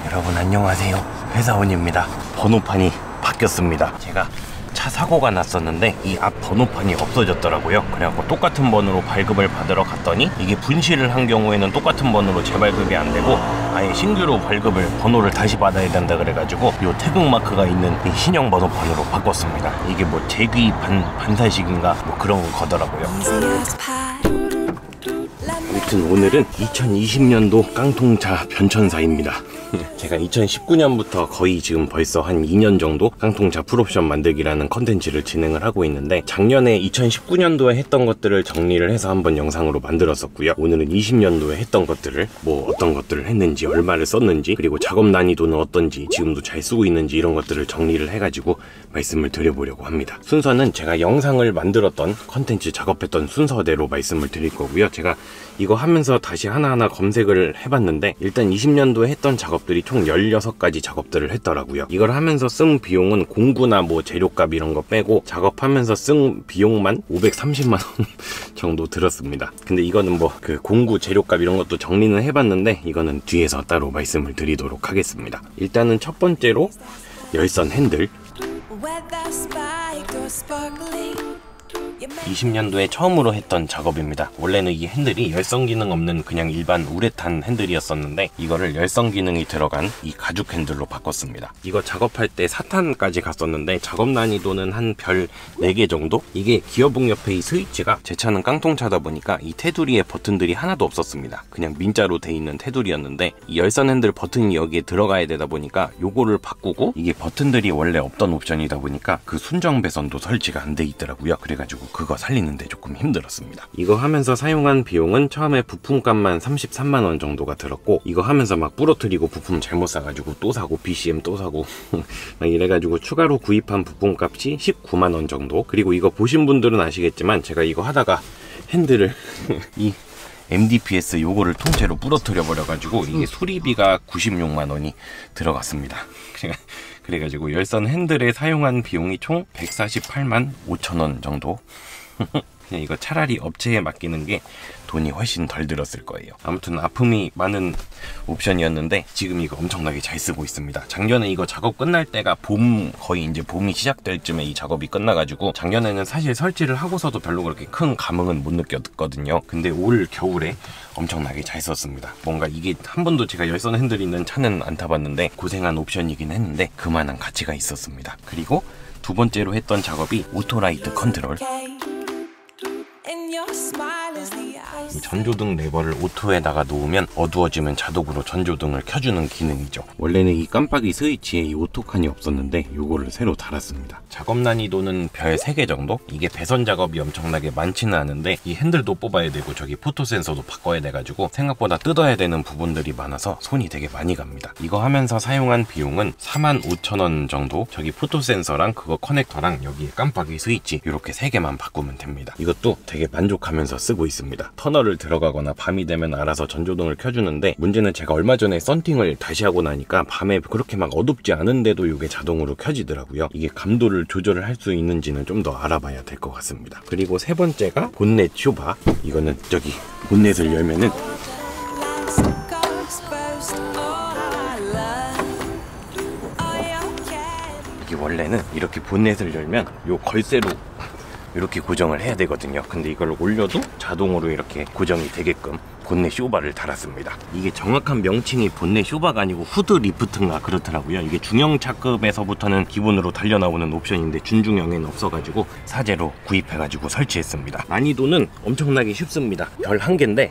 여러분 안녕하세요. 회사원입니다. 번호판이 바뀌었습니다. 제가 차 사고가 났었는데 이 앞 번호판이 없어졌더라고요. 그래갖고 똑같은 번호로 발급을 받으러 갔더니 이게 분실을 한 경우에는 똑같은 번호로 재발급이 안 되고 아예 신규로 발급을 번호를 다시 받아야 된다 그래가지고 요 태극 마크가 있는 이 신형 번호판으로 바꿨습니다. 이게 뭐 재귀 반사식인가 뭐 그런 거더라고요. 아무튼 오늘은 2020년도 깡통차 변천사입니다. 제가 2019년부터 거의 지금 벌써 한 2년 정도 깡통차 풀옵션 만들기라는 컨텐츠를 진행을 하고 있는데 작년에 2019년도에 했던 것들을 정리를 해서 한번 영상으로 만들었었고요. 오늘은 20년도에 했던 것들을 뭐 어떤 것들을 했는지 얼마를 썼는지 그리고 작업 난이도는 어떤지 지금도 잘 쓰고 있는지 이런 것들을 정리를 해가지고 말씀을 드려보려고 합니다. 순서는 제가 영상을 만들었던 컨텐츠 작업했던 순서대로 말씀을 드릴 거고요. 제가 이거 하면서 다시 하나하나 검색을 해봤는데 일단 20년도에 했던 작업들이 총 16가지 작업들을 했더라고요. 이걸 하면서 쓴 비용은 공구나 뭐 재료값 이런 거 빼고 작업하면서 쓴 비용만 530만원 정도 들었습니다. 근데 이거는 뭐 그 공구 재료값 이런 것도 정리는 해봤는데 이거는 뒤에서 따로 말씀을 드리도록 하겠습니다. 일단은 첫 번째로 열선 핸들 20년도에 처음으로 했던 작업입니다. 원래는 이 핸들이 열선 기능 없는 그냥 일반 우레탄 핸들이었었는데 이거를 열선 기능이 들어간 이 가죽 핸들로 바꿨습니다. 이거 작업할 때 4탄까지 갔었는데 작업 난이도는 한 별 4개 정도? 이게 기어봉 옆에 이 스위치가 제 차는 깡통차다 보니까 이 테두리에 버튼들이 하나도 없었습니다. 그냥 민자로 돼 있는 테두리였는데 이 열선 핸들 버튼이 여기에 들어가야 되다 보니까 요거를 바꾸고 이게 버튼들이 원래 없던 옵션이다 보니까 그 순정 배선도 설치가 안 돼 있더라고요. 그래가지고 그거 살리는데 조금 힘들었습니다. 이거 하면서 사용한 비용은 처음에 부품값만 33만원 정도가 들었고 이거 하면서 막 부러뜨리고 부품 잘못 사가지고 또 사고 BCM 또 사고 막 이래가지고 추가로 구입한 부품값이 19만원 정도. 그리고 이거 보신 분들은 아시겠지만 제가 이거 하다가 핸들을 이 MDPS 요거를 통째로 부러뜨려 버려가지고 이게 수리비가 96만원이 들어갔습니다. 그래가지고 열선 핸들에 사용한 비용이 총 148만 5천원 정도. 그냥 이거 차라리 업체에 맡기는 게 돈이 훨씬 덜 들었을 거예요. 아무튼 아픔이 많은 옵션이었는데 지금 이거 엄청나게 잘 쓰고 있습니다. 작년에 이거 작업 끝날 때가 거의 이제 봄이 시작될 쯤에 이 작업이 끝나가지고 작년에는 사실 설치를 하고서도 별로 그렇게 큰 감흥은 못 느꼈거든요. 근데 올 겨울에 엄청나게 잘 썼습니다. 뭔가 이게 한 번도 제가 열선 핸들 있는 차는 안 타봤는데 고생한 옵션이긴 했는데 그만한 가치가 있었습니다. 그리고 두 번째로 했던 작업이 오토라이트 컨트롤. 이 전조등 레버를 오토에다가 놓으면 어두워지면 자동으로 전조등을 켜주는 기능이죠. 원래는 이 깜빡이 스위치에 이 오토칸이 없었는데 요거를 새로 달았습니다. 작업 난이도는 별 3개 정도? 이게 배선 작업이 엄청나게 많지는 않은데 이 핸들도 뽑아야 되고 저기 포토 센서도 바꿔야 돼가지고 생각보다 뜯어야 되는 부분들이 많아서 손이 되게 많이 갑니다. 이거 하면서 사용한 비용은 45,000원 정도. 저기 포토 센서랑 그거 커넥터랑 여기에 깜빡이 스위치 이렇게 3개만 바꾸면 됩니다. 이것도 되게 만족하면서 쓰고 있습니다. 터널을 들어가거나 밤이 되면 알아서 전조등을 켜주는데 문제는 제가 얼마 전에 썬팅을 다시 하고 나니까 밤에 그렇게 막 어둡지 않은데도 이게 자동으로 켜지더라고요. 이게 감도를 조절을 할 수 있는지는 좀 더 알아봐야 될 것 같습니다. 그리고 세 번째가 본넷 쇼바. 이거는 저기 본넷을 열면은 이게 원래는 이렇게 본넷을 열면 요 걸쇠로 이렇게 고정을 해야 되거든요. 근데 이걸 올려도 자동으로 이렇게 고정이 되게끔 본넷 쇼바를 달았습니다. 이게 정확한 명칭이 본넷 쇼바가 아니고 후드 리프트인가 그렇더라고요. 이게 중형차급에서부터는 기본으로 달려나오는 옵션인데 준중형에는 없어가지고 사제로 구입해가지고 설치했습니다. 난이도는 엄청나게 쉽습니다. 별 1개인데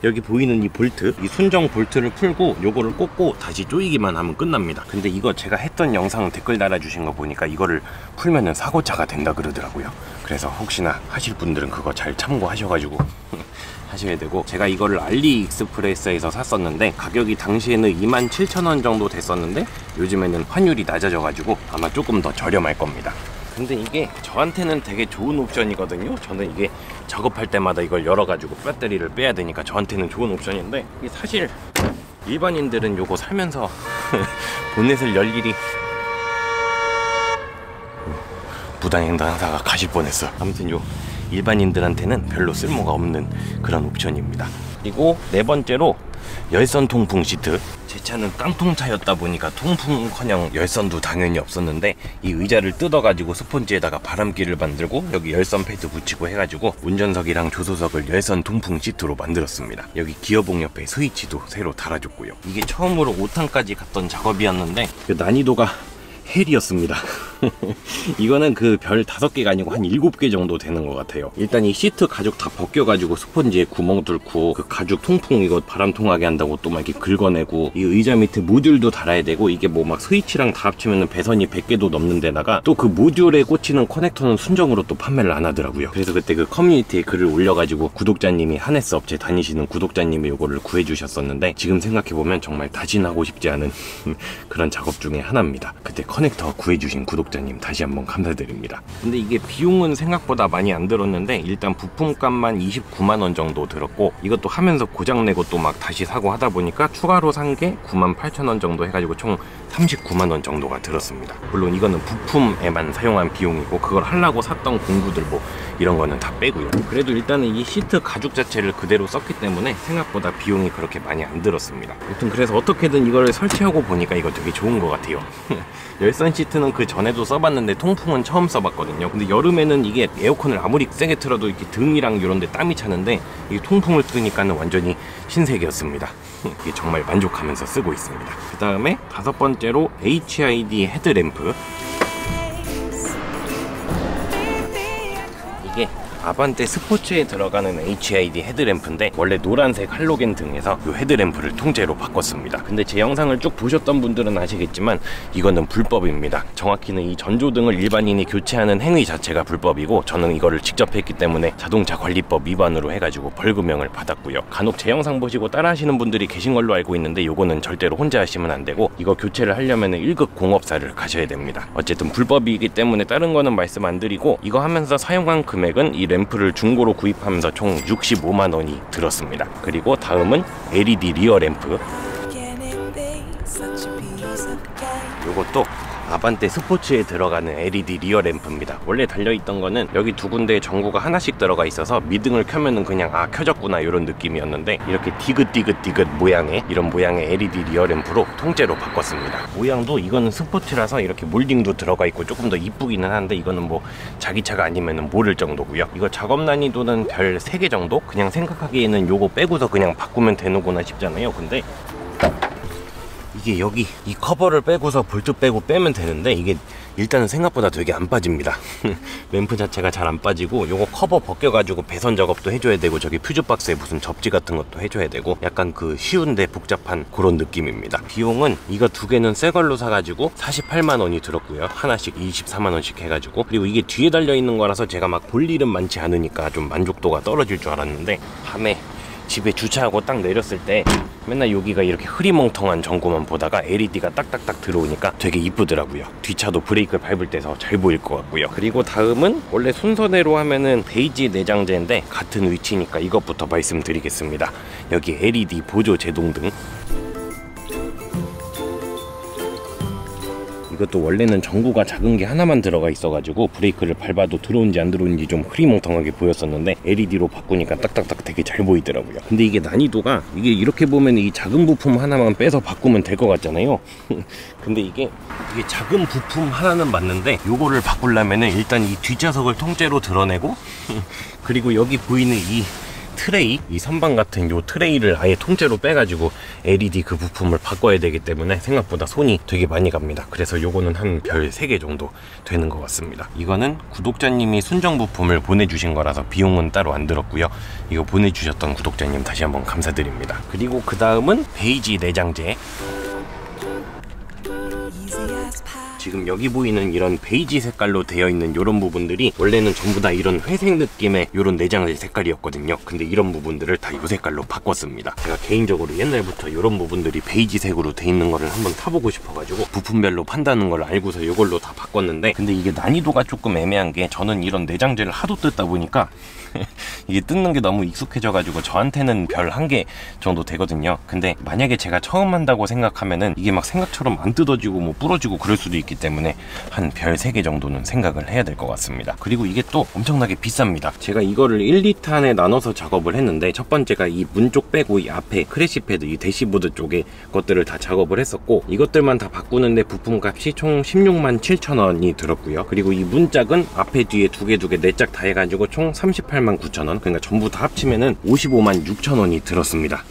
여기 보이는 이 볼트, 이 순정 볼트를 풀고 요거를 꽂고 다시 조이기만 하면 끝납니다. 근데 이거 제가 했던 영상 댓글 달아주신 거 보니까 이거를 풀면은 사고차가 된다 그러더라고요. 그래서 혹시나 하실 분들은 그거 잘 참고하셔가지고 하셔야 되고, 제가 이거를 알리익스프레스에서 샀었는데 가격이 당시에는 27,000원 정도 됐었는데 요즘에는 환율이 낮아져가지고 아마 조금 더 저렴할 겁니다. 근데 이게 저한테는 되게 좋은 옵션이거든요. 저는 이게 작업할 때마다 이걸 열어가지고 배터리를 빼야 되니까 저한테는 좋은 옵션인데, 이게 사실 일반인들은 요거 살면서 본넷을 열 일이 부당행동하다가 가실 뻔했어. 아무튼 요 일반인들한테는 별로 쓸모가 없는 그런 옵션입니다. 그리고 네 번째로 열선 통풍 시트. 제 차는 깡통차였다 보니까 통풍커녕 열선도 당연히 없었는데 이 의자를 뜯어가지고 스펀지에다가 바람기를 만들고 여기 열선 패드 붙이고 해가지고 운전석이랑 조수석을 열선 통풍 시트로 만들었습니다. 여기 기어봉 옆에 스위치도 새로 달아줬고요. 이게 처음으로 5탄까지 갔던 작업이었는데 그 난이도가 헬이었습니다. 이거는 그 별 5개가 아니고 한 7개 정도 되는 것 같아요. 일단 이 시트 가죽 다 벗겨가지고 스펀지에 구멍 뚫고 그 가죽 통풍 이거 바람 통하게 한다고 또 막 이렇게 긁어내고 이 의자 밑에 모듈도 달아야 되고 이게 뭐 막 스위치랑 다 합치면 배선이 100개도 넘는 데다가 또 그 모듈에 꽂히는 커넥터는 순정으로 또 판매를 안 하더라고요. 그래서 그때 그 커뮤니티에 글을 올려가지고 구독자님이 하네스 업체 다니시는 구독자님이 이거를 구해주셨었는데 지금 생각해보면 정말 다시는 하고 싶지 않은 그런 작업 중에 하나입니다. 그때 커넥터 구해주신 구독자님 다시 한번 감사드립니다. 근데 이게 비용은 생각보다 많이 안 들었는데 일단 부품값만 29만원 정도 들었고 이것도 하면서 고장내고 또 막 다시 사고 하다 보니까 추가로 산 게 98,000원 정도 해가지고 총 39만원 정도가 들었습니다. 물론 이거는 부품에만 사용한 비용이고 그걸 하려고 샀던 공구들 뭐 이런 거는 다 빼고요. 그래도 일단은 이 시트 가죽 자체를 그대로 썼기 때문에 생각보다 비용이 그렇게 많이 안 들었습니다. 아무튼 그래서 어떻게든 이걸 설치하고 보니까 이거 되게 좋은 것 같아요. 열선 시트는 그 전에도 써봤는데 통풍은 처음 써봤거든요. 근데 여름에는 이게 에어컨을 아무리 세게 틀어도 이렇게 등이랑 이런 데 땀이 차는데 이 통풍을 뜨니까는 완전히 신세계였습니다. 이게 정말 만족하면서 쓰고 있습니다. 그 다음에 5번째로 HID 헤드램프. 이게 아반떼 스포츠에 들어가는 HID 헤드램프인데 원래 노란색 할로겐 등에서 이 헤드램프를 통째로 바꿨습니다. 근데 제 영상을 쭉 보셨던 분들은 아시겠지만 이거는 불법입니다. 정확히는 이 전조등을 일반인이 교체하는 행위 자체가 불법이고 저는 이거를 직접 했기 때문에 자동차 관리법 위반으로 해가지고 벌금형을 받았고요. 간혹 제 영상 보시고 따라 하시는 분들이 계신 걸로 알고 있는데 요거는 절대로 혼자 하시면 안 되고 이거 교체를 하려면 1급 공업사를 가셔야 됩니다. 어쨌든 불법이기 때문에 다른 거는 말씀 안 드리고 이거 하면서 사용한 금액은 이 램프를 중고로 구입하면서 총 65만원이 들었습니다. 그리고 다음은 LED 리어 램프. 이것도 아반떼 스포츠에 들어가는 LED 리어 램프입니다. 원래 달려있던 거는 여기 두 군데에 전구가 하나씩 들어가 있어서 미등을 켜면은 그냥 아 켜졌구나 이런 느낌이었는데 이렇게 디귿 모양의 이런 모양의 LED 리어 램프로 통째로 바꿨습니다. 모양도 이거는 스포츠라서 이렇게 몰딩도 들어가 있고 조금 더 이쁘기는 한데 이거는 뭐 자기 차가 아니면은 모를 정도고요. 이거 작업 난이도는 별 3개 정도? 그냥 생각하기에는 요거 빼고서 그냥 바꾸면 되는구나 싶잖아요. 근데 이게 여기 이 커버를 빼고서 볼트 빼고 빼면 되는데 이게 일단은 생각보다 되게 안 빠집니다. 램프 자체가 잘 안 빠지고 요거 커버 벗겨가지고 배선 작업도 해줘야 되고 저기 퓨즈박스에 무슨 접지 같은 것도 해줘야 되고 약간 그 쉬운데 복잡한 그런 느낌입니다. 비용은 이거 두 개는 새 걸로 사가지고 48만원이 들었고요. 하나씩 24만원씩 해가지고 그리고 이게 뒤에 달려있는 거라서 제가 막 볼 일은 많지 않으니까 좀 만족도가 떨어질 줄 알았는데 밤에 집에 주차하고 딱 내렸을 때 맨날 여기가 이렇게 흐리멍텅한 전구만 보다가 LED가 딱딱딱 들어오니까 되게 이쁘더라고요. 뒷차도 브레이크 밟을 때서 잘 보일 것 같고요. 그리고 다음은 원래 순서대로 하면은 베이지 내장재인데 같은 위치니까 이것부터 말씀드리겠습니다. 여기 LED 보조 제동등. 이것도 원래는 전구가 작은 게 하나만 들어가 있어가지고 브레이크를 밟아도 들어온지 안 들어온지 좀 흐리멍텅하게 보였었는데 LED로 바꾸니까 딱딱딱 되게 잘 보이더라고요. 근데 이게 난이도가 이게 이렇게 보면 이 작은 부품 하나만 빼서 바꾸면 될 것 같잖아요. 근데 이게 작은 부품 하나는 맞는데 요거를 바꾸려면은 일단 이 뒷좌석을 통째로 드러내고 그리고 여기 보이는 이 트레이, 이 선반 같은 요 트레이를 아예 통째로 빼가지고 LED 그 부품을 바꿔야 되기 때문에 생각보다 손이 되게 많이 갑니다. 그래서 요거는 한 별 3개 정도 되는 것 같습니다. 이거는 구독자님이 순정 부품을 보내주신 거라서 비용은 따로 안 들었고요. 이거 보내주셨던 구독자님 다시 한번 감사드립니다. 그리고 그 다음은 베이지 내장재. 지금 여기 보이는 이런 베이지 색깔로 되어 있는 이런 부분들이 원래는 전부 다 이런 회색 느낌의 이런 내장재 색깔이었거든요. 근데 이런 부분들을 다 이 색깔로 바꿨습니다. 제가 개인적으로 옛날부터 이런 부분들이 베이지색으로 돼 있는 거를 한번 타보고 싶어가지고 부품별로 판다는 걸 알고서 이걸로 다 바꿨는데 근데 이게 난이도가 조금 애매한 게 저는 이런 내장재를 하도 뜯다 보니까 이게 뜯는 게 너무 익숙해져가지고 저한테는 별 1개 정도 되거든요. 근데 만약에 제가 처음 한다고 생각하면은 이게 막 생각처럼 안 뜯어지고 뭐 부러지고 그럴 수도 있기 때문에 한 별 3개 정도는 생각을 해야 될 것 같습니다. 그리고 이게 또 엄청나게 비쌉니다. 제가 이거를 1, 2탄에 나눠서 작업을 했는데 첫 번째가 이 문 쪽 빼고 이 앞에 크래시 패드, 이 대시보드 쪽에 것들을 다 작업을 했었고, 이것들만 다 바꾸는데 부품값이 총 16만 7천 원이 들었고요. 그리고 이 문짝은 앞에 뒤에 두 개 4짝 다 해가지고 총 38만 9천 원, 그러니까 전부 다 합치면은 55만 6천 원이 들었습니다.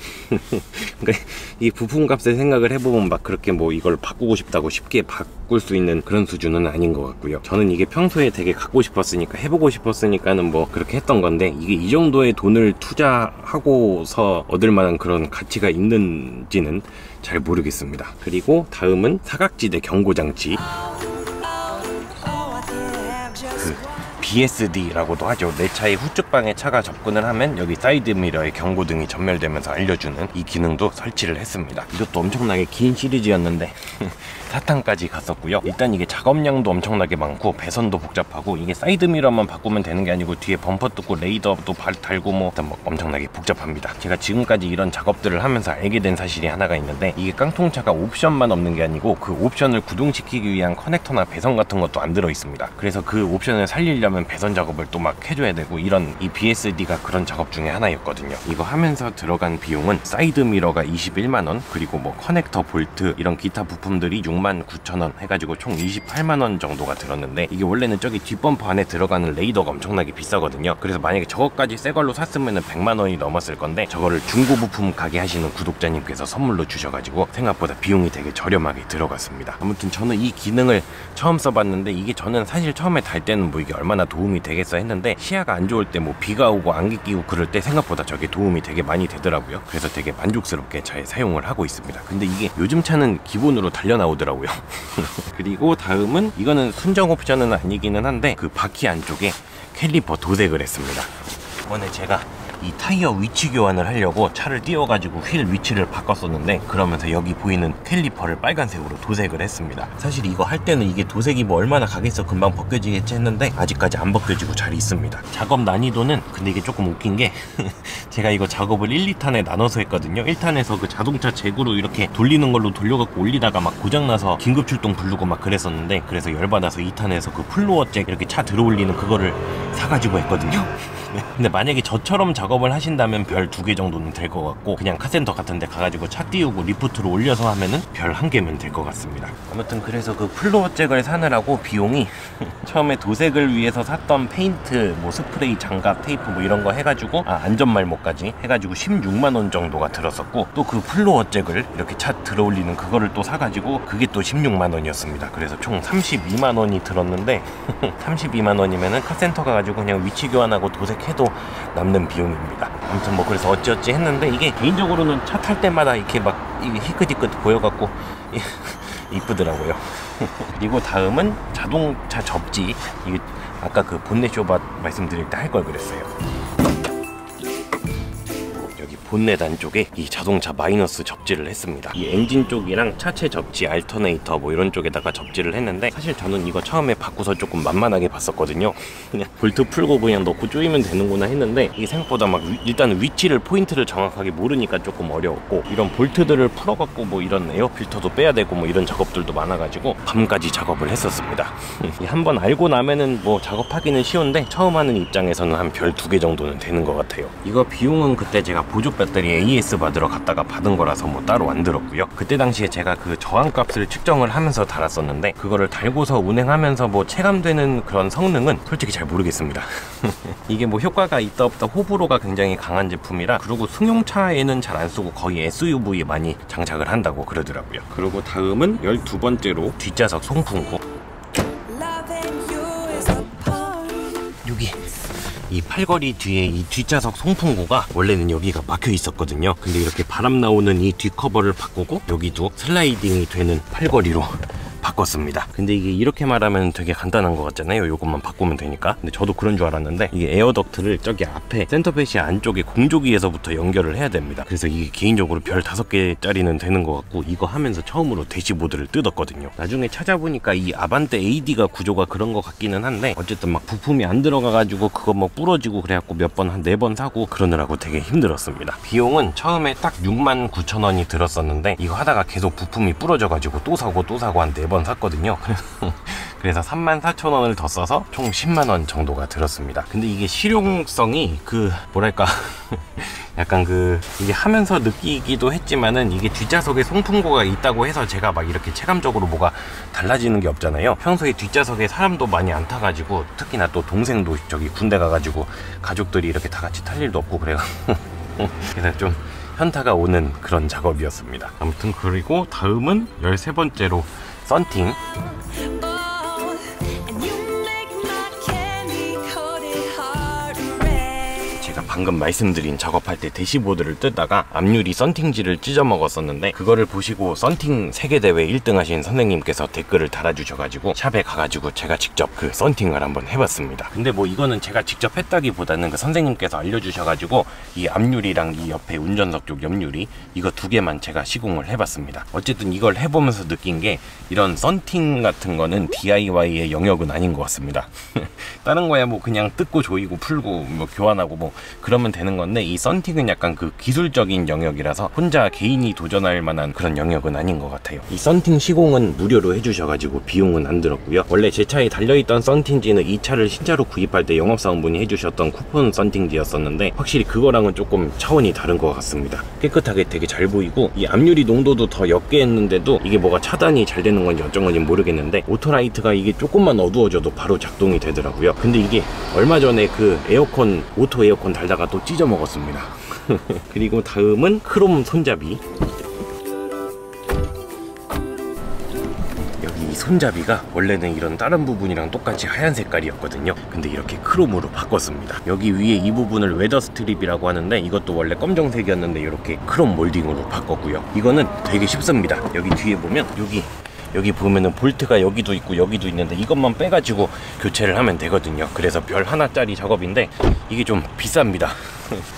그러니까 이 부품값을 생각을 해보면 막 그렇게 뭐 이걸 바꾸고 싶다고 쉽게 바꿀 수 있는 그런 수준은 아닌 것 같고요. 저는 이게 평소에 되게 갖고 싶었으니까, 해보고 싶었으니까는 뭐 그렇게 했던 건데, 이게 이 정도의 돈을 투자하고서 얻을 만한 그런 가치가 있는지는 잘 모르겠습니다. 그리고 다음은 사각지대 경고장치, BSD라고도 하죠. 내 차의 후측방에 차가 접근을 하면 여기 사이드미러의 경고등이 전멸되면서 알려주는 이 기능도 설치를 했습니다. 이것도 엄청나게 긴 시리즈였는데 4탄까지 갔었고요. 일단 이게 작업량도 엄청나게 많고 배선도 복잡하고, 이게 사이드미러만 바꾸면 되는 게 아니고 뒤에 범퍼 뜯고 레이더도 달고 뭐 엄청나게 복잡합니다. 제가 지금까지 이런 작업들을 하면서 알게 된 사실이 하나가 있는데, 이게 깡통차가 옵션만 없는 게 아니고 그 옵션을 구동시키기 위한 커넥터나 배선 같은 것도 안 들어 있습니다. 그래서 그 옵션을 살리려면 배선 작업을 또 막 해줘야 되고, 이런 이 BSD가 그런 작업 중에 하나였거든요. 이거 하면서 들어간 비용은 사이드미러가 21만원, 그리고 뭐 커넥터, 볼트 이런 기타 부품들이 6만 9천 원 해가지고 총 28만 원 정도가 들었는데, 이게 원래는 저기 뒷범퍼 안에 들어가는 레이더가 엄청나게 비싸거든요. 그래서 만약에 저거까지 새 걸로 샀으면 100만 원이 넘었을 건데, 저거를 중고 부품 가게 하시는 구독자님께서 선물로 주셔가지고 생각보다 비용이 되게 저렴하게 들어갔습니다. 아무튼 저는 이 기능을 처음 써봤는데, 이게 저는 사실 처음에 달 때는 뭐 이게 얼마나 도움이 되겠어 했는데, 시야가 안 좋을 때 뭐 비가 오고 안개 끼고 그럴 때 생각보다 저게 도움이 되게 많이 되더라고요. 그래서 되게 만족스럽게 잘 사용을 하고 있습니다. 근데 이게 요즘 차는 기본으로 달려 나오더라고요. 그리고 다음은, 이거는 순정 옵션은 아니기는 한데, 그 바퀴 안쪽에 캘리퍼 도색을 했습니다. 이번에 제가 이 타이어 위치 교환을 하려고 차를 띄워가지고 휠 위치를 바꿨었는데, 그러면서 여기 보이는 캘리퍼를 빨간색으로 도색을 했습니다. 사실 이거 할 때는 이게 도색이 뭐 얼마나 가겠어, 금방 벗겨지겠지 했는데 아직까지 안 벗겨지고 잘 있습니다. 작업 난이도는, 근데 이게 조금 웃긴 게 제가 이거 작업을 1, 2탄에 나눠서 했거든요. 1탄에서 그 자동차 제구로 이렇게 돌리는 걸로 돌려갖고 올리다가 막 고장나서 긴급 출동 부르고 막 그랬었는데, 그래서 열받아서 2탄에서 그 플로어잭 이렇게 차 들어올리는 그거를 사가지고 했거든요. 근데 만약에 저처럼 작업을 하신다면 별 2개 정도는 될 것 같고, 그냥 카센터 같은 데 가가지고 차 띄우고 리프트로 올려서 하면은 별 1개면 될 것 같습니다. 아무튼 그래서 그 플로어잭을 사느라고 비용이 처음에 도색을 위해서 샀던 페인트, 뭐 스프레이, 장갑, 테이프 뭐 이런 거 해가지고, 안전말모까지 해가지고 16만 원 정도가 들었었고, 또 그 플로어잭을 이렇게 차 들어올리는 그거를 또 사가지고 그게 또 16만 원이었습니다. 그래서 총 32만 원이 들었는데 32만 원이면은 카센터 가가지고 그냥 위치 교환하고 도색해도 남는 비용입니다. 아무튼 뭐 그래서 어찌어찌 했는데, 이게 개인적으로는 차 탈 때마다 이렇게 막 이게 희끗희끗 보여갖고 이쁘더라고요. 그리고 다음은 자동차 접지. 이게 아까 그 본넷 쇼바 말씀드릴 때 할 걸 그랬어요. 본넷 안쪽에 이 자동차 마이너스 접지를 했습니다. 이 엔진 쪽이랑 차체 접지, 알터네이터 뭐 이런 쪽에다가 접지를 했는데, 사실 저는 이거 처음에 바꾸서 조금 만만하게 봤었거든요. 그냥 볼트 풀고 그냥 넣고 조이면 되는구나 했는데, 이게 생각보다 막 일단 위치를, 포인트를 정확하게 모르니까 조금 어려웠고, 이런 볼트들을 풀어갖고 뭐 이런 에어 필터도 빼야 되고 뭐 이런 작업들도 많아가지고 밤까지 작업을 했었습니다. 한번 알고 나면은 뭐 작업하기는 쉬운데, 처음 하는 입장에서는 한 별 2개 정도는 되는 것 같아요. 이거 비용은 그때 제가 보조 배터리 AS 받으러 갔다가 받은 거라서 뭐 따로 안 들었고요. 그때 당시에 제가 그 저항값을 측정을 하면서 달았었는데, 그거를 달고서 운행하면서 뭐 체감되는 그런 성능은 솔직히 잘 모르겠습니다. 이게 뭐 효과가 있다 없다 호불호가 굉장히 강한 제품이라, 그리고 승용차에는 잘 안 쓰고 거의 SUV에 많이 장착을 한다고 그러더라고요. 그리고 다음은 12번째로 뒷좌석 송풍구. 여기 이 팔걸이 뒤에 이 뒷좌석 송풍구가 원래는 여기가 막혀 있었거든요. 근데 이렇게 바람 나오는 이 뒷커버를 바꾸고 여기도 슬라이딩이 되는 팔걸이로 바꿨습니다. 근데 이게 이렇게 말하면 되게 간단한 것 같잖아요. 요것만 바꾸면 되니까. 근데 저도 그런 줄 알았는데, 이게 에어덕트를 저기 앞에 센터페시아 안쪽에 공조기에서부터 연결을 해야 됩니다. 그래서 이게 개인적으로 별 5개짜리는 되는 것 같고, 이거 하면서 처음으로 대시보드를 뜯었거든요. 나중에 찾아보니까 이 아반떼 AD가 구조가 그런 것 같기는 한데, 어쨌든 막 부품이 안 들어가가지고 그거 뭐 부러지고 그래갖고 몇 번, 한 4번 사고 그러느라고 되게 힘들었습니다. 비용은 처음에 딱 6만 9천 원이 들었었는데, 이거 하다가 계속 부품이 부러져가지고 또 사고 한 4번 샀거든요. 그래서 34,000원을 더 써서 총 10만원 정도가 들었습니다. 근데 이게 실용성이 뭐랄까 약간 이게 하면서 느끼기도 했지만은 이게 뒷좌석에 송풍구가 있다고 해서 제가 막 이렇게 체감적으로 뭐가 달라지는 게 없잖아요. 평소에 뒷좌석에 사람도 많이 안 타가지고, 특히나 또 동생도 저기 군대 가가지고 가족들이 이렇게 다 같이 탈 일도 없고 그래가지고 그래서 좀 현타가 오는 그런 작업이었습니다. 아무튼 그리고 다음은 13번째로 썬팅. 방금 말씀드린 작업할 때 대시보드를 뜨다가 앞유리 썬팅지를 찢어 먹었었는데, 그거를 보시고 썬팅 세계대회 1등 하신 선생님께서 댓글을 달아주셔가지고 샵에 가가지고 제가 직접 썬팅을 한번 해봤습니다. 근데 뭐 이거는 제가 직접 했다기보다는 선생님께서 알려주셔가지고 이 앞유리랑 이 옆에 운전석 쪽 옆유리 이거 2개만 제가 시공을 해봤습니다. 어쨌든 이걸 해보면서 느낀 게, 이런 썬팅 같은 거는 DIY의 영역은 아닌 것 같습니다. 다른 거야 뭐 그냥 뜯고 조이고 풀고 뭐 교환하고 뭐 그러면 되는 건데, 이 썬팅은 약간 기술적인 영역이라서 혼자 개인이 도전할 만한 그런 영역은 아닌 것 같아요. 이 썬팅 시공은 무료로 해주셔가지고 비용은 안 들었고요. 원래 제 차에 달려있던 썬팅지는 이 차를 신차로 구입할 때 영업사원분이 해주셨던 쿠폰 썬팅지였었는데, 확실히 그거랑은 조금 차원이 다른 것 같습니다. 깨끗하게 되게 잘 보이고, 이 앞유리 농도도 더 옅게 했는데도 이게 뭐가 차단이 잘 되는 건지 어쩐 건지 모르겠는데, 오토라이트가 이게 조금만 어두워져도 바로 작동이 되더라고요. 근데 이게 얼마 전에 에어컨, 오토 에어컨 달다가 또 찢어 먹었습니다. 그리고 다음은 크롬 손잡이. 여기 이 손잡이가 원래는 이런 다른 부분이랑 똑같이 하얀 색깔이었거든요. 근데 이렇게 크롬으로 바꿨습니다. 여기 위에 이 부분을 웨더 스트립이라고 하는데, 이것도 원래 검정색이었는데 이렇게 크롬 몰딩으로 바꿨고요. 이거는 되게 쉽습니다. 여기 뒤에 보면 여기 보면은 볼트가 여기도 있고 여기도 있는데, 이것만 빼가지고 교체를 하면 되거든요. 그래서 별 하나짜리 작업인데 이게 좀 비쌉니다.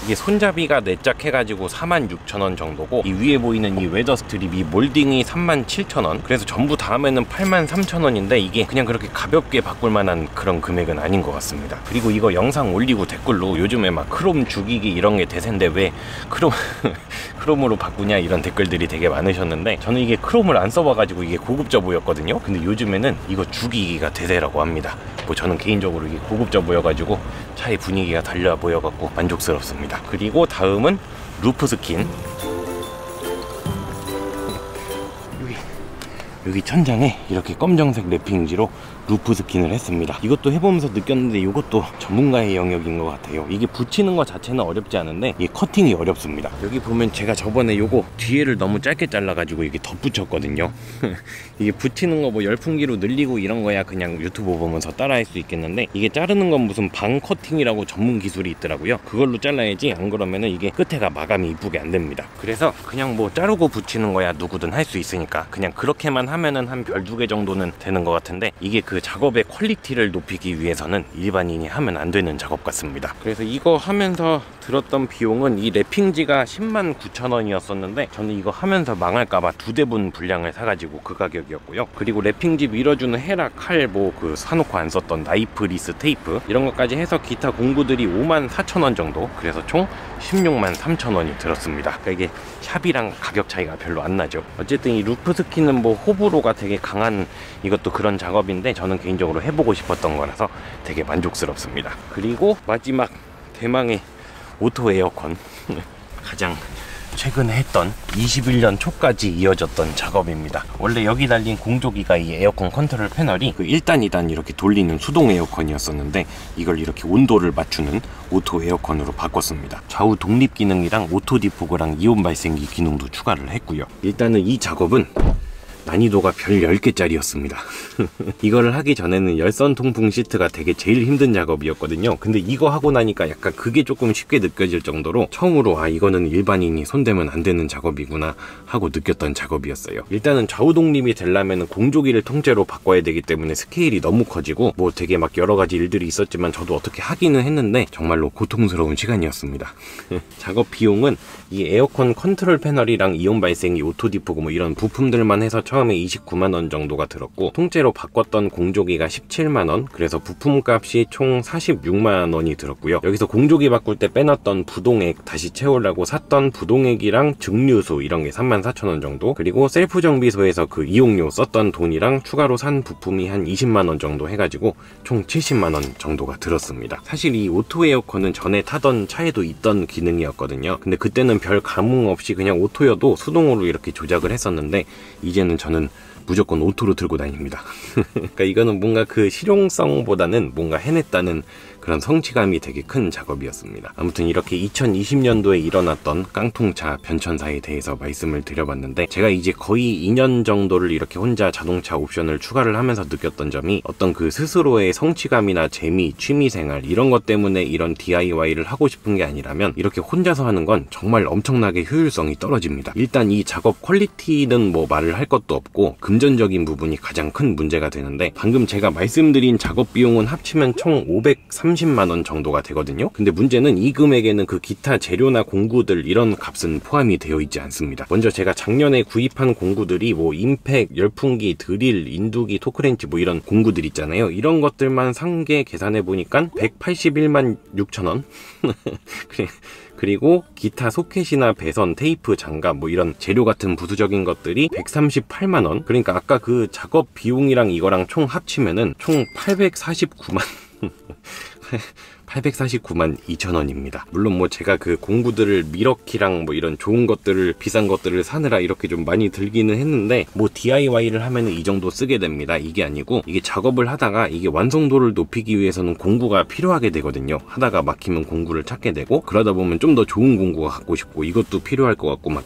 이게 손잡이가 내짝해가지고 46,000원 정도고, 이 위에 보이는 이 웨더 스트립이 몰딩이 37,000원, 그래서 전부 다 하면은 83,000원인데 이게 그냥 그렇게 가볍게 바꿀 만한 그런 금액은 아닌 것 같습니다. 그리고 이거 영상 올리고 댓글로 요즘에 막 크롬 죽이기 이런 게 대세인데 왜 크롬으로 바꾸냐 이런 댓글들이 되게 많으셨는데, 저는 이게 크롬을 안 써봐가지고 이게 고급져 보였거든요. 근데 요즘에는 이거 죽이기가 대세라고 합니다. 뭐 저는 개인적으로 이게 고급져 보여가지고 차의 분위기가 달라 보여갖고 만족스럽습니다. 그리고 다음은 루프 스킨. 여기 천장에 이렇게 검정색 랩핑지로 루프 스킨을 했습니다. 이것도 해보면서 느꼈는데 이것도 전문가의 영역인 것 같아요. 이게 붙이는 것 자체는 어렵지 않은데 이 커팅이 어렵습니다. 여기 보면 제가 저번에 요거 뒤에를 너무 짧게 잘라가지고 이게 덧붙였거든요. 이게 붙이는 거 뭐 열풍기로 늘리고 이런 거야 그냥 유튜브 보면서 따라할 수 있겠는데, 이게 자르는 건 무슨 방 커팅이라고 전문 기술이 있더라고요. 그걸로 잘라야지, 안 그러면은 이게 끝에가 마감이 이쁘게 안 됩니다. 그래서 그냥 뭐 자르고 붙이는 거야 누구든 할 수 있으니까 그냥 그렇게만 하면은 한 별 2개 정도는 되는 것 같은데, 이게 작업의 퀄리티를 높이기 위해서는 일반인이 하면 안 되는 작업 같습니다. 그래서 이거 하면서 들었던 비용은, 이 랩핑지가 109,000원이었었는데 저는 이거 하면서 망할까봐 2대분 분량을 사가지고 그 가격이었고요. 그리고 랩핑지 밀어주는 헤라, 칼, 사놓고 안 썼던 나이프, 리스, 테이프 이런 것까지 해서 기타 공구들이 54,000원 정도, 그래서 총 163,000원이 들었습니다. 그러니까 이게 샵이랑 가격 차이가 별로 안 나죠. 어쨌든 이 루프 스킨은 호불호가 되게 강한 이것도 그런 작업인데, 저는 개인적으로 해보고 싶었던 거라서 되게 만족스럽습니다. 그리고 마지막 대망의 오토 에어컨. 가장 최근에 했던 21년 초까지 이어졌던 작업입니다. 원래 여기 달린 공조기가 이 에어컨 컨트롤 패널이 1단, 2단 이렇게 돌리는 수동 에어컨이었었는데, 이걸 이렇게 온도를 맞추는 오토 에어컨으로 바꿨습니다. 좌우 독립 기능이랑 오토 디포그랑 이온 발생기 기능도 추가를 했고요. 일단은 이 작업은 난이도가 별 10개짜리였습니다. 이거를 하기 전에는 열선 통풍 시트가 되게 제일 힘든 작업이었거든요. 근데 이거 하고 나니까 약간 그게 조금 쉽게 느껴질 정도로 처음으로 이거는 일반인이 손대면 안 되는 작업이구나 하고 느꼈던 작업이었어요. 일단은 좌우 독립이 되려면 공조기를 통째로 바꿔야 되기 때문에 스케일이 너무 커지고 되게 막 여러 가지 일들이 있었지만 저도 어떻게 하기는 했는데 정말로 고통스러운 시간이었습니다. 작업 비용은 이 에어컨 컨트롤 패널이랑 이온 발생기, 오토 디포그 이런 부품들만 해서 처음 처음에 29만원 정도가 들었고 통째로 바꿨던 공조기가 17만원, 그래서 부품값이 총 46만원이 들었고요. 여기서 공조기 바꿀 때 빼놨던 부동액 다시 채우려고 샀던 부동액이랑 증류수 이런 게 34,000원 정도, 그리고 셀프 정비소에서 그 이용료 썼던 돈이랑 추가로 산 부품이 한 20만원 정도 해가지고 총 70만원 정도가 들었습니다. 사실 이 오토 에어컨은 전에 타던 차에도 있던 기능이었거든요. 근데 그때는 별 감흥 없이 그냥 오토여도 수동으로 이렇게 조작을 했었는데 이제는 저는 무조건 오토로 들고 다닙니다. 그러니까 이거는 뭔가 그 실용성보다는 뭔가 해냈다는 그런 성취감이 되게 큰 작업이었습니다. 아무튼 이렇게 2020년도에 일어났던 깡통차 변천사에 대해서 말씀을 드려봤는데, 제가 이제 거의 2년 정도를 이렇게 혼자 자동차 옵션을 추가를 하면서 느꼈던 점이 어떤 그 스스로의 성취감이나 재미, 취미생활 이런 것 때문에 이런 DIY를 하고 싶은 게 아니라면 이렇게 혼자서 하는 건 정말 엄청나게 효율성이 떨어집니다. 일단 이 작업 퀄리티는 뭐 말을 할 것도 없고 금전적인 부분이 가장 큰 문제가 되는데, 방금 제가 말씀드린 작업 비용은 합치면 총 530만원 정도가 되거든요. 근데 문제는 이 금액에는 그 기타 재료나 공구들 이런 값은 포함이 되어 있지 않습니다. 먼저 제가 작년에 구입한 공구들이 뭐 임팩, 열풍기, 드릴, 인두기, 토크렌치 뭐 이런 공구들 있잖아요. 이런 것들만 산 게 계산해 보니까 181만 6천원 그리고 기타 소켓이나 배선, 테이프, 장갑 뭐 이런 재료 같은 부수적인 것들이 138만원. 그러니까 아까 그 작업 비용이랑 이거랑 총 합치면은 총 849만 2천원입니다. 물론 뭐 제가 그 공구들을 미러키랑 뭐 이런 좋은 것들을, 비싼 것들을 사느라 이렇게 좀 많이 들기는 했는데, 뭐 DIY를 하면은 이 정도 쓰게 됩니다. 이게 아니고 이게 작업을 하다가 이게 완성도를 높이기 위해서는 공구가 필요하게 되거든요. 하다가 막히면 공구를 찾게 되고, 그러다 보면 좀 더 좋은 공구가 갖고 싶고 이것도 필요할 것 같고 막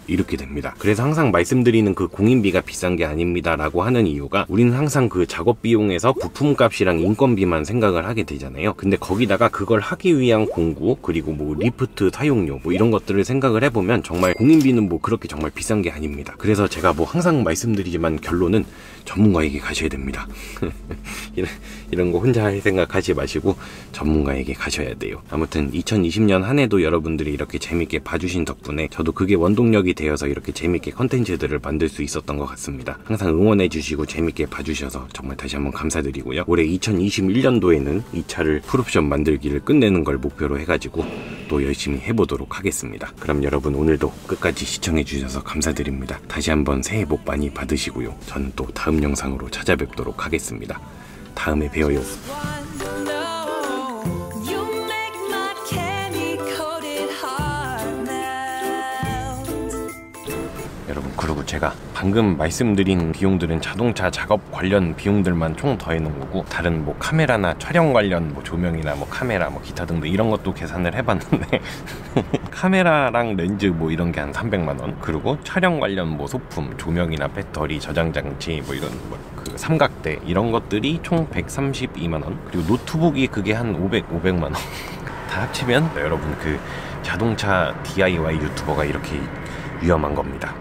이렇게 됩니다. 그래서 항상 말씀드리는 그 공인비가 비싼 게 아닙니다 라고 하는 이유가, 우리는 항상 그 작업 비용에서 부품값이랑 인건비만 생각을 하게 되잖아요. 근데 거기다가 그걸 하기 위한 공구, 그리고 뭐 리프트 사용료 뭐 이런 것들을 생각을 해보면 정말 공인비는 뭐 그렇게 정말 비싼 게 아닙니다. 그래서 제가 뭐 항상 말씀드리지만 결론은 전문가에게 가셔야 됩니다. 이런 거 혼자 할 생각하지 마시고 전문가에게 가셔야 돼요. 아무튼 2020년 한 해도 여러분들이 이렇게 재밌게 봐주신 덕분에 저도 그게 원동력이 되어서 이렇게 재밌게 컨텐츠들을 만들 수 있었던 것 같습니다. 항상 응원해 주시고 재밌게 봐주셔서 정말 다시 한번 감사드리고요. 올해 2021년도에는 이 차를 풀옵션 만들기를 끝내는 걸 목표로 해가지고 또 열심히 해보도록 하겠습니다. 그럼 여러분 오늘도 끝까지 시청해 주셔서 감사드립니다. 다시 한번 새해 복 많이 받으시고요. 저는 또 다음 영상으로 찾아뵙도록 하겠습니다. 다음에 봬요. 여러분, 그리고 제가 방금 말씀드린 비용들은 자동차 작업 관련 비용들만 총 더해놓은 거고, 다른 뭐 카메라나 촬영 관련 뭐 조명이나 뭐 카메라 뭐 기타 등등 이런 것도 계산을 해봤는데 카메라랑 렌즈 뭐 이런 게 한 300만원, 그리고 촬영 관련 뭐 소품, 조명이나 배터리, 저장장치 뭐 이런 뭐 그 삼각대 이런 것들이 총 132만원, 그리고 노트북이 그게 한 500만원 다 합치면 여러분 그 자동차 DIY 유튜버가 이렇게 위험한 겁니다.